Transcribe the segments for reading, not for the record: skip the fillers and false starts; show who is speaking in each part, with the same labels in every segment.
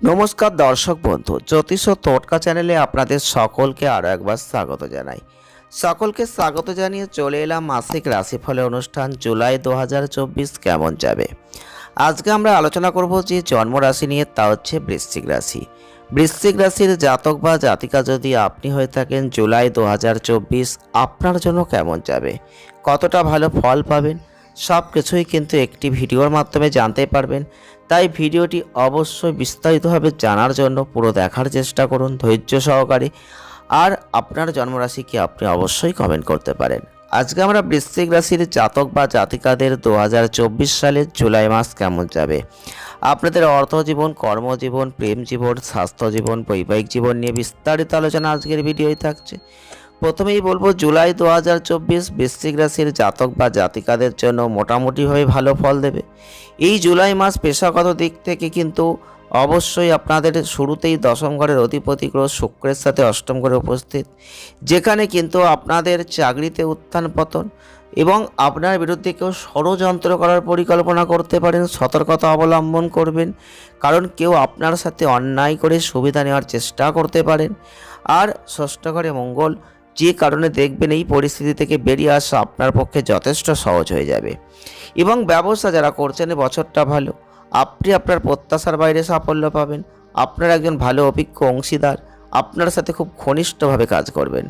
Speaker 1: নমস্কার দর্শক বন্ধু, জ্যোতিষ ও টোটকা চ্যানেলে আপনাদের সকলকে আরও একবার স্বাগত জানাই। সকলকে স্বাগত জানিয়ে চলে এলাম মাসিক রাশিফলের অনুষ্ঠান জুলাই 2024 কেমন যাবে। আজকে আমরা আলোচনা করব যে জন্মরাশি নিয়ে, তা হচ্ছে বৃশ্চিক রাশি। বৃশ্চিক রাশির জাতক বা জাতিকা যদি আপনি হয়ে থাকেন, জুলাই 2024 আপনার জন্য কেমন যাবে, কতটা ভালো ফল পাবেন, সব কিছুই কিন্তু একটি ভিডিওর মাধ্যমে জানতে পারবেন। তাই ভিডিওটি অবশ্যই বিস্তারিতভাবে জানার জন্য পুরো দেখার চেষ্টা করুন ধৈর্য সহকারে। আর আপনার জন্মরাশিকে আপনি অবশ্যই কমেন্ট করতে পারেন। আজকে আমরা বৃশ্চিক রাশির জাতক বা জাতিকাদের 2024 সালের জুলাই মাস কেমন যাবে, আপনাদের অর্থজীবন, কর্মজীবন, প্রেম জীবন, স্বাস্থ্য জীবন, বৈবাহিক জীবন নিয়ে বিস্তারিত আলোচনা আজকের ভিডিওই থাকছে। প্রথমেই বলবো, জুলাই 2024 বৃশ্চিক রাশির জাতক বা জাতিকাদের জন্য মোটামুটিভাবে ভালো ফল দেবে। এই জুলাই মাস পেশাগত দিক থেকে কিন্তু অবশ্যই আপনাদের শুরুতেই দশম ঘরের অধিপতি গ্রহ শুক্রের সাথে অষ্টম ঘরে উপস্থিত, যেখানে কিন্তু আপনাদের চাকরিতে উত্থান পতন এবং আপনার বিরুদ্ধে কেউ ষড়যন্ত্র করার পরিকল্পনা করতে পারেন। সতর্কতা অবলম্বন করবেন, কারণ কেউ আপনার সাথে অন্যায় করে সুবিধা নেওয়ার চেষ্টা করতে পারেন। আর ষষ্ঠ ঘরে মঙ্গল, যে কারণে দেখবেন এই পরিস্থিতি থেকে বেরিয়ে আসা আপনার পক্ষে যথেষ্ট সহজ হয়ে যাবে। এবং ব্যবসা যারা করছেন, বছরটা ভালো, আপনি আপনার প্রত্যাশার বাইরে সাফল্য পাবেন। আপনার একজন ভালো অভিজ্ঞ অংশীদার আপনার সাথে খুব ঘনিষ্ঠভাবে কাজ করবেন,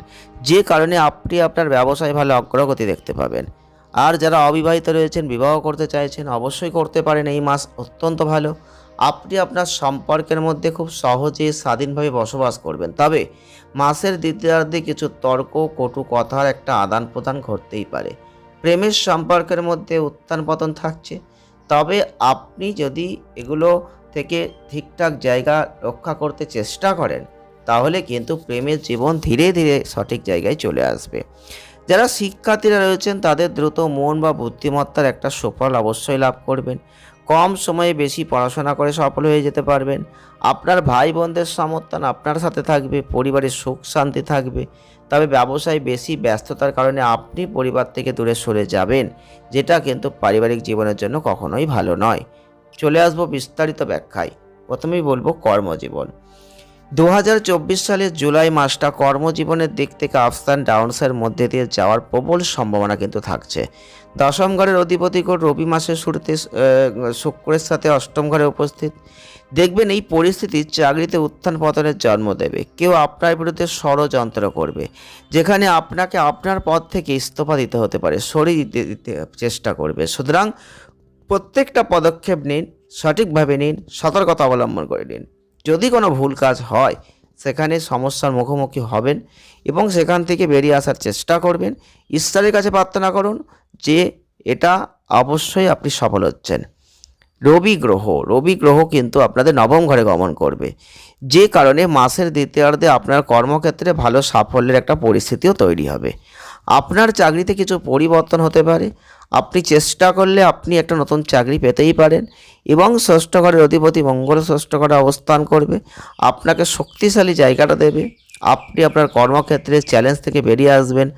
Speaker 1: যে কারণে আপনি আপনার ব্যবসায় ভালো অগ্রগতি দেখতে পাবেন। আর যারা অবিবাহিত রয়েছেন, বিবাহ করতে চাইছেন, অবশ্যই করতে পারেন। এই মাস অত্যন্ত ভালো। আপনি আপনার সম্পর্কের মধ্যে খুব সহজে স্বাধীনভাবে বসবাস করবেন। তবে মাসের দ্বিতীয়ার্ধে কিছু তর্ক, কটু কথার একটা আদান প্রদান ঘটতেই পারে। প্রেমের সম্পর্কের মধ্যে উত্থান পতন থাকছে, তবে আপনি যদি এগুলো থেকে ঠিকঠাক জায়গা রক্ষা করতে চেষ্টা করেন, তাহলে কিন্তু প্রেমের জীবন ধীরে ধীরে সঠিক জায়গায় চলে আসবে। যারা শিক্ষার্থীরা রয়েছেন, তাদের দ্রুত মন বা বুদ্ধিমত্তার একটা সুফল অবশ্যই লাভ করবেন। কম সময়ে বেশি পড়াশোনা করে সফল হয়ে যেতে পারবেন। আপনার ভাই বোনদের সমর্থন আপনার সাথে থাকবে, পরিবারের সুখ শান্তি থাকবে। তবে ব্যবসায় বেশি ব্যস্ততার কারণে আপনি পরিবার থেকে দূরে সরে যাবেন, যেটা কিন্তু পারিবারিক জীবনের জন্য কখনোই ভালো নয়। চলে আসবো বিস্তারিত ব্যাখ্যায়। প্রথমেই বলবো কর্মজীবন। 2024 সালের জুলাই মাসটা কর্মজীবনের দিক থেকে আপস অ্যান্ড ডাউনসের মধ্যে দিয়ে যাওয়ার প্রবল সম্ভাবনা কিন্তু থাকছে। দশম ঘরের অধিপতি গ্রহ রবি মাসের শুরুতে শুক্রের সাথে অষ্টম ঘরে উপস্থিত। দেখবেন এই পরিস্থিতি চাকরিতে উত্থান পতনের জন্ম দেবে। কেউ আপনার বিরুদ্ধে ষড়যন্ত্র করবে, যেখানে আপনাকে আপনার পদ থেকে ইস্তফা দিতে হতে পারে, সরিয়ে দিতে চেষ্টা করবে। সুতরাং প্রত্যেকটা পদক্ষেপ নিন, সঠিকভাবে নিন, সতর্কতা অবলম্বন করে নিন। যদি কোনো ভুল কাজ হয়, সেখানে সমস্যার মুখোমুখি হবেন এবং সেখান থেকে বেরিয়ে আসার চেষ্টা করবেন। ঈশ্বরের কাছে প্রার্থনা করুন যে এটা অবশ্যই আপনি সফল হচ্ছেন। রবি গ্রহ কিন্তু আপনাদের নবম ঘরে গমন করবে, যে কারণে মাসের দ্বিতীয়ার্ধে আপনার কর্মক্ষেত্রে ভালো সাফল্যের একটা পরিস্থিতিও তৈরি হবে। আপনার চাকরিতে কিছু পরিবর্তন হতে পারে। আপনি চেষ্টা করলে আপনি একটা নতুন চাকরি পেতেই পারেন। এবং ষষ্ঠ ঘরের অধিপতি মঙ্গল ষষ্ঠ ঘরে অবস্থান করবে, আপনাকে শক্তিশালী জায়গাটা দেবে। আপনি আপনার কর্মক্ষেত্রে চ্যালেঞ্জ থেকে বেরিয়ে আসবেন।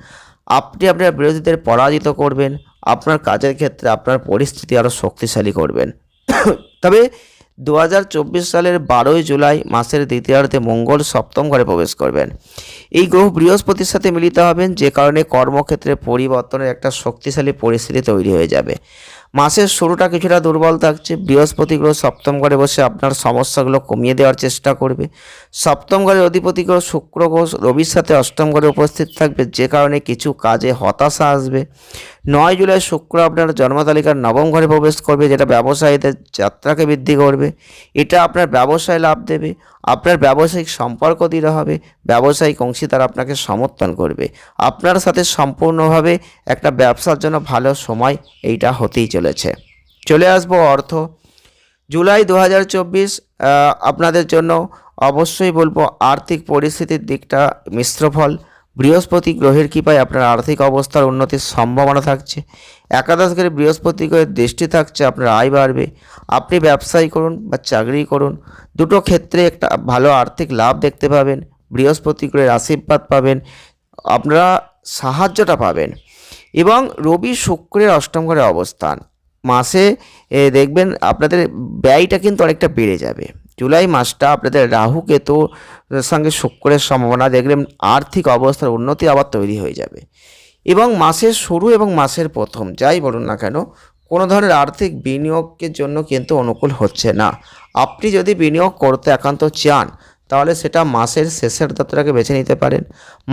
Speaker 1: আপনি আপনার বিরোধীদের পরাজিত করবেন। আপনার কাজের ক্ষেত্রে আপনার পরিস্থিতি আরও শক্তিশালী করবেন। তবে 2024 সালের 12ই জুলাই মাসের দ্বিতীয়ার্ধে মঙ্গল সপ্তম ঘরে প্রবেশ করবেন। এই গ্রহ বৃহস্পতির সাথে মিলিত হবেন, যে কারণে কর্মক্ষেত্রে পরিবর্তনের একটা শক্তিশালী পরিস্থিতি তৈরি হয়ে যাবে। মাসের শুরুটা কিছুটা দুর্বল থাকছে। বৃহস্পতি গ্রহ সপ্তম ঘরে বসে আপনার সমস্যাগুলো কমিয়ে দেওয়ার চেষ্টা করবে। সপ্তম ঘরের অধিপতি গ্রহ শুক্র গ্রহ রবির সাথে অষ্টম ঘরে উপস্থিত থাকবে, যে কারণে কিছু কাজে হতাশা আসবে। 9 জুলাই শুক্র আপনার জন্মতালিকার নবম ঘরে প্রবেশ করবে, যেটা ব্যবসায়ীদের যাত্রাকে বৃদ্ধি করবে। এটা আপনার ব্যবসায় লাভ দেবে। আপনার ব্যবসায়িক সম্পর্ক দৃঢ় হবে। ব্যবসায়িক অংশীদার আপনাকে সমর্থন করবে। আপনার সাথে সম্পূর্ণভাবে একটা ব্যবসার জন্য ভালো সময় এইটা হতেই চলেছে। চলে আসবো অর্থ। জুলাই 2024 আপনাদের জন্য অবশ্যই বলবো আর্থিক পরিস্থিতির দিকটা মিশ্র ফল। বৃহস্পতি গ্রহের কৃপায় আপনার আর্থিক অবস্থার উন্নতির সম্ভাবনা থাকছে। একাদশ ঘরে বৃহস্পতি গ্রহের দৃষ্টি থাকছে, আপনার আয় বাড়বে। আপনি ব্যবসায়ী করুন বা চাকরি করুন, দুটো ক্ষেত্রে একটা ভালো আর্থিক লাভ দেখতে পাবেন। বৃহস্পতি গ্রহের আশীর্বাদ পাবেন, আপনারা সাহায্যটা পাবেন। এবং রবি শুক্রের অষ্টম ঘরে অবস্থান, মাসে দেখবেন আপনাদের ব্যয়টা কিন্তু অনেকটা বেড়ে যাবে। জুলাই মাসটা আপনাদের রাহু কেতুর সঙ্গে শুক্রের সম্ভাবনা দেখবেন আর্থিক অবস্থার উন্নতি আবার তৈরি হয়ে যাবে। এবং মাসের শুরু এবং মাসের প্রথম যাই বলুন না কেন, কোনো ধরনের আর্থিক বিনিয়োগের জন্য কিন্তু অনুকূল হচ্ছে না। আপনি যদি বিনিয়োগ করতে একান্ত চান তাহলে সেটা মাসের শেষার্ধটাকে বেছে নিতে পারেন।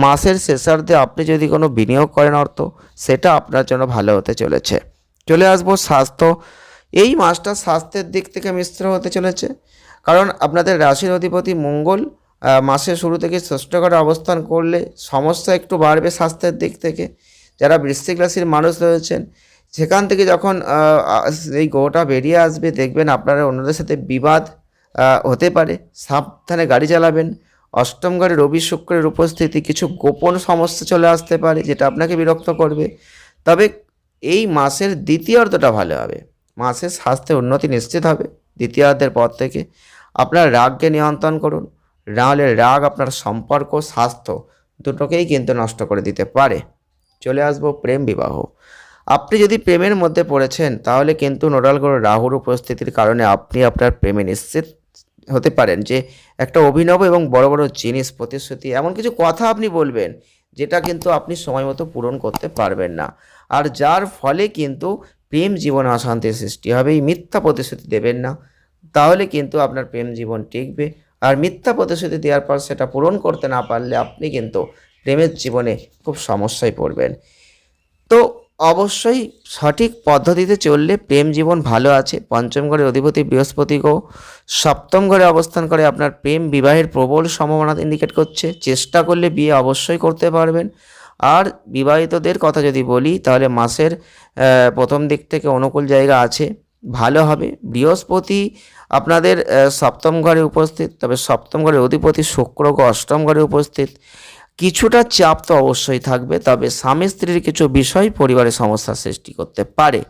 Speaker 1: মাসের শেষার্ধে আপনি যদি কোনো বিনিয়োগ করেন অর্থ, সেটা আপনার জন্য ভালো হতে চলেছে। চলে আসবো স্বাস্থ্য। এই মাসটা স্বাস্থ্যের দিক থেকে মিশ্র হতে চলেছে, কারণ আপনাদের রাশির অধিপতি মঙ্গল মাসের শুরু থেকে ষষ্ঠ ঘরে অবস্থান করলে সমস্যা একটু বাড়বে স্বাস্থ্যের দিক থেকে। যারা বৃশ্চিক রাশির মানুষ রয়েছেন, সেখান থেকে যখন এই গ্রহটা বেরিয়ে আসবে দেখবেন আপনারা অন্যদের সাথে বিবাদ হতে পারে। সাবধানে গাড়ি চালাবেন। অষ্টম ঘরে রবি শুক্রের উপস্থিতি কিছু গোপন সমস্যা চলে আসতে পারে, যেটা আপনাকে বিরক্ত করবে। তবে এই মাসের দ্বিতীয়ার্ধটা ভালো হবে। মাসের স্বাস্থ্যের উন্নতি নিশ্চিত হবে দ্বিতীয়ার্ধের পর থেকে। আপনার রাগকে নিয়ন্ত্রণ করুন, নাহলে রাগ আপনার সম্পর্ক স্বাস্থ্য দুটোকেই কিন্তু নষ্ট করে দিতে পারে। চলে আসবো প্রেম বিবাহ। আপনি যদি প্রেমের মধ্যে পড়েছেন তাহলে কিন্তু নোডাল গ্রহ রাহুর উপস্থিতির কারণে আপনি আপনার প্রেমে নিশ্চিত হতে পারেন যে একটা অভিনব এবং বড় বড় জিনিস, প্রতিশ্রুতি, এমন কিছু কথা আপনি বলবেন যেটা কিন্তু আপনি সময় মতো পূরণ করতে পারবেন না, আর যার ফলে কিন্তু প্রেম জীবনে অশান্তির সৃষ্টি হবে। এই মিথ্যা প্রতিশ্রুতি দেবেন না, তাহলে কিন্তু আপনার প্রেম জীবন টিকবে। আর মিথ্যা প্রতিশ্রুতি দেওয়ার পর সেটা পূরণ করতে না পারলে আপনি কিন্তু প্রেমের জীবনে খুব সমস্যায় পড়বেন। তো অবশ্যই সঠিক পদ্ধতিতে চললে প্রেম জীবন ভালো আছে। পঞ্চম ঘরের অধিপতি বৃহস্পতিকেও সপ্তম ঘরে অবস্থান করে আপনার প্রেম বিবাহের প্রবল সম্ভাবনা ইন্ডিকেট করছে। চেষ্টা করলে বিয়ে অবশ্যই করতে পারবেন। আর বিবাহিতদের কথা যদি বলি তাহলে মাসের প্রথম দিক থেকে অনুকূল জায়গা আছে, ভালো হবে। বৃহস্পতি আপনাদের সপ্তম ঘরে উপস্থিত, তবে সপ্তম ঘরের অধিপতি শুক্র অষ্টম ঘরে উপস্থিত। কিছুটা চাপ তো অবশ্যই থাকবে, তবে স্বামী স্ত্রীর কিছু বিষয় পরিবারের সমস্যার সৃষ্টি করতে পারে।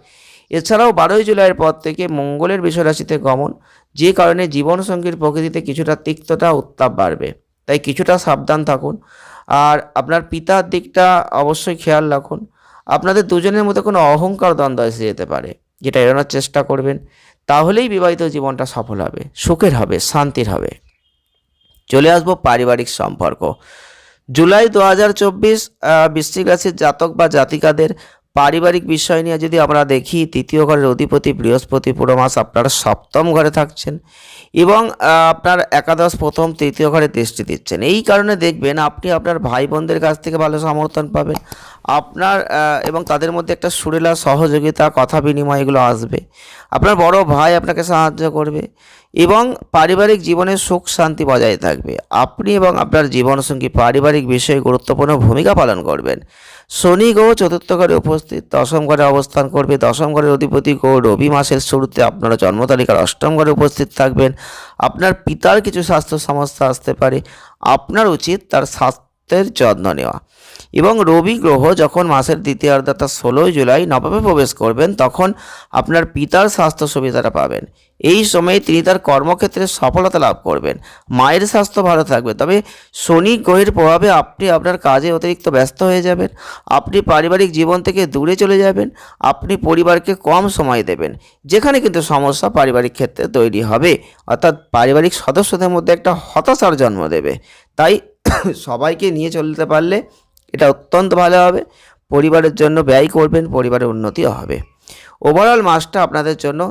Speaker 1: এছাড়াও 12ই জুলাইয়ের পর থেকে মঙ্গলের বিষয়রাশিতে গমন, যে কারণে জীবনসঙ্গীর প্রকৃতিতে কিছুটা তিক্ততা উত্তাপ বাড়বে, তাই কিছুটা সাবধান থাকুন। আর আপনার পিতার দিকটা অবশ্যই খেয়াল রাখুন। আপনাদের দুজনের মধ্যে কোনো অহংকার দ্বন্দ্ব এসে যেতে পারে, যেটা এড়ানোর চেষ্টা করবেন। তাহলেই বিবাহিত জীবনটা সফল হবে, সুখের হবে, শান্তির হবে। চলে আসবো পারিবারিক সম্পর্ক। জুলাই 2024 বৃশ্চিক রাশির জাতক বা জাতিকাদের পারিবারিক বিষয় নিয়ে যদি আমরা দেখি, তৃতীয় ঘরের অধিপতি বৃহস্পতি পুরো মাস আপনারা সপ্তম ঘরে থাকছেন এবং আপনার একাদশ প্রথম তৃতীয় ঘরে দৃষ্টি দিচ্ছেন। এই কারণে দেখবেন আপনি আপনার ভাই বোনদের কাছ থেকে ভালো সমর্থন পাবেন। আপনার এবং তাদের মধ্যে একটা সুরেলা সহযোগিতা, কথা বিনিময় এগুলো আসবে। আপনার বড় ভাই আপনাকে সাহায্য করবে এবং পারিবারিক জীবনে সুখ শান্তি বজায় থাকবে। আপনি এবং আপনার জীবনসঙ্গী পারিবারিক বিষয়ে গুরুত্বপূর্ণ ভূমিকা পালন করবেন। শনি গ্রহ চতুর্থ ঘরে উপস্থিত, দশম ঘরে অবস্থান করবে। দশম ঘরের অধিপতি গ্রহ রবি মাসের শুরুতে আপনারা জন্ম তালিকার অষ্টম ঘরে উপস্থিত থাকবেন। আপনার পিতার কিছু স্বাস্থ্য সমস্যা আসতে পারে, আপনার উচিত তার স্বাস্থ্যের যত্ন নেওয়া। এবং রবি গ্রহ যখন মাসের দ্বিতীয়ার্ধ অর্থাৎ 16ই জুলাই নবমে প্রবেশ করবেন, তখন আপনার পিতার স্বাস্থ্য সুবিধাটা পাবেন। এই সময়ে তিনি তার কর্মক্ষেত্রে সফলতা লাভ করবেন। মায়ের স্বাস্থ্য ভালো থাকবে। তবে শনি গ্রহের প্রভাবে আপনি আপনার কাজে অতিরিক্ত ব্যস্ত হয়ে যাবেন। আপনি পারিবারিক জীবন থেকে দূরে চলে যাবেন। আপনি পরিবারকে কম সময় দেবেন, যেখানে কিন্তু সমস্যা পারিবারিক ক্ষেত্রে তৈরি হবে, অর্থাৎ পারিবারিক সদস্যদের মধ্যে একটা হতাশার জন্ম দেবে। তাই সবাইকে নিয়ে চলতে পারলে এটা অত্যন্ত ভালো হবে। পরিবারের জন্য ব্যয় করবেন, পরিবারের উন্নতিও হবে। ওভারঅল মাসটা আপনাদের জন্য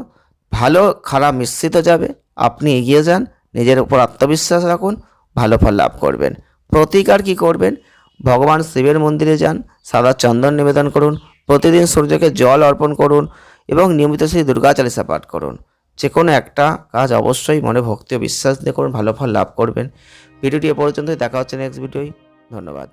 Speaker 1: ভালো খারাপ মিশ্রিত যাবে। আপনি এগিয়ে যান, নিজের উপর আত্মবিশ্বাস রাখুন, ভালো ফল লাভ করবেন। প্রতিকার কি করবেন? ভগবান শিবের মন্দিরে যান, সাদা চন্দন নিবেদন করুন, প্রতিদিন সূর্যকে জল অর্পণ করুন এবং নিয়মিত শ্রী দুর্গা চালিসা পাঠ করুন। যে কোনো একটা কাজ অবশ্যই মনে ভক্তি ও বিশ্বাস দিয়ে করুন, ভালো ফল লাভ করবেন। ভিডিওটি এ পর্যন্তই, দেখা হচ্ছে নেক্সট ভিডিওয়। ধন্যবাদ।